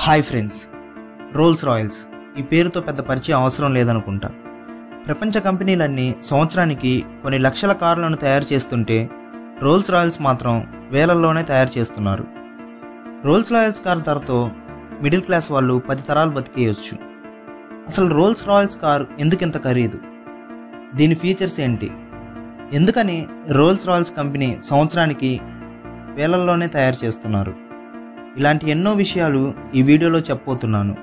Hi friends, roles Royals ఈ పేరుతో పెద్ద పరిచయం అవసరం లేదనుకుంటా. ప్రపంచ కంపెనీలన్నీ సంవత్సరానికి కొన్ని లక్షల కార్లను తయారు చేస్తుంటే రోల్స్ రాయల్స్ మాత్రం వేలల్లోనే తయారు చేస్తున్నారు. రోల్స్ రాయల్స్ కార్ ధరతో మిడిల్ క్లాస్ వాళ్ళు 10 తరాలు బతికేయచ్చు. అసలు రోల్స్ రాయల్స్ కార్ ఎందుకు ఇంత ఖరీదు? దీని ఫీచర్స్ ఏంటి? ఎందుకని రోల్స్ రాయల్స్ కంపెనీ సంవత్సరానికి వేలల్లోనే తయారు చేస్తున్నారు? ఇలాంటి ఎన్నో విషయాలు ఈ వీడియోలో చెప్పబోతున్నాను.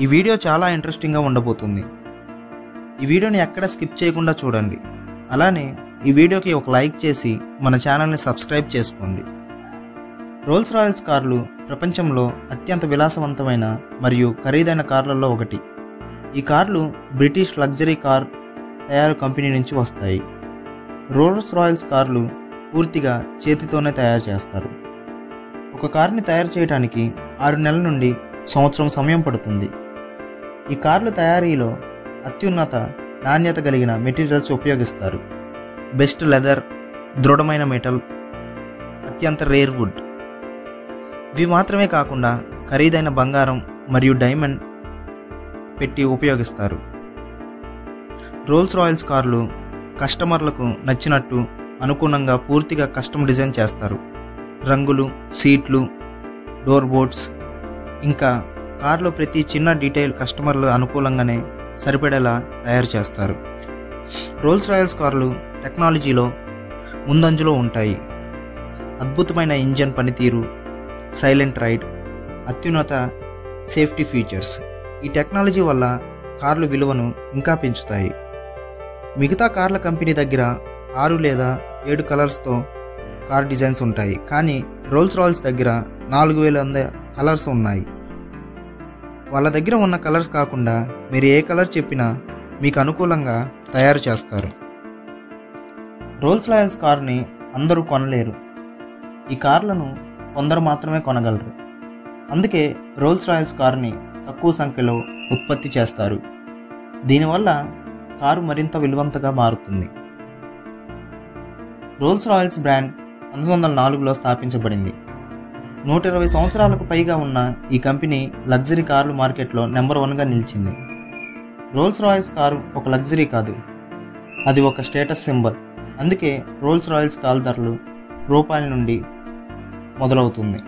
ఈ వీడియో చాలా ఇంట్రెస్టింగ్గా ఉండబోతుంది. ఈ వీడియోని ఎక్కడ స్కిప్ చేయకుండా చూడండి. అలానే ఈ వీడియోకి ఒక లైక్ చేసి మన ఛానల్ని సబ్స్క్రైబ్ చేసుకోండి. రోల్స్ రాయల్స్ కార్లు ప్రపంచంలో అత్యంత విలాసవంతమైన మరియు ఖరీదైన కార్లలో ఒకటి. ఈ కార్లు బ్రిటిష్ లగ్జరీ కార్ తయారు కంపెనీ నుంచి వస్తాయి. రోల్స్ రాయల్స్ కార్లు పూర్తిగా చేతితోనే తయారు చేస్తారు. ఒక కార్ని తయారు చేయడానికి 6 నెలల నుండి సంవత్సరం సమయం పడుతుంది. ఈ కార్ల తయారీలో అత్యున్నత నాణ్యత కలిగిన మెటీరియల్స్ ఉపయోగిస్తారు. బెస్ట్ లెదర్, దృఢమైన మెటల్, అత్యంత రేర్ వుడ్. ఇవి మాత్రమే కాకుండా ఖరీదైన బంగారం మరియు డైమండ్ పెట్టి ఉపయోగిస్తారు. రోల్స్ రాయల్స్ కార్లు కస్టమర్లకు నచ్చినట్టు అనుగుణంగా పూర్తిగా కస్టమ్ డిజైన్ చేస్తారు. రంగులు, సీట్లు, డోర్ బోర్డ్స్, ఇంకా కార్లో ప్రతి చిన్న డీటెయిల్ కస్టమర్లు అనుకూలంగానే సరిపడేలా తయారు చేస్తారు. రోల్స్ రాయల్స్ కార్లు టెక్నాలజీలో ముందంజలో ఉంటాయి. అద్భుతమైన ఇంజన్ పనితీరు, సైలెంట్ రైడ్, అత్యున్నత సేఫ్టీ ఫీచర్స్. ఈ టెక్నాలజీ వల్ల కార్ల విలువను ఇంకా పెంచుతాయి. మిగతా కార్ల కంపెనీ దగ్గర 6 లేదా 7 కలర్స్తో కార్ డిజైన్స్ ఉంటాయి, కానీ రోల్స్ రాయల్స్ దగ్గర 4100 కలర్స్ ఉన్నాయి. వాళ్ళ దగ్గర ఉన్న కలర్స్ కాకుండా మీరు ఏ కలర్ చెప్పినా మీకు అనుకూలంగా తయారు చేస్తారు. రోల్స్ రాయల్స్ కార్ని అందరూ కొనలేరు. ఈ కార్లను కొందరు మాత్రమే కొనగలరు. అందుకే రోల్స్ రాయల్స్ కార్ని తక్కువ సంఖ్యలో ఉత్పత్తి చేస్తారు. దీనివల్ల కారు మరింత విలువంతగా మారుతుంది. రోల్స్ రాయల్స్ బ్రాండ్ 1904లో స్థాపించబడింది. 120 సంవత్సరాలకు పైగా ఉన్న ఈ కంపెనీ లగ్జరీ కార్ల మార్కెట్లో నెంబర్ 1గా నిలిచింది. రోల్స్ రాయల్స్ కారు ఒక లగ్జరీ కాదు, అది ఒక స్టేటస్ సింబల్. అందుకే రోల్స్ రాయల్స్ కార్ ధరలు రూపాయల నుండి మొదలవుతుంది.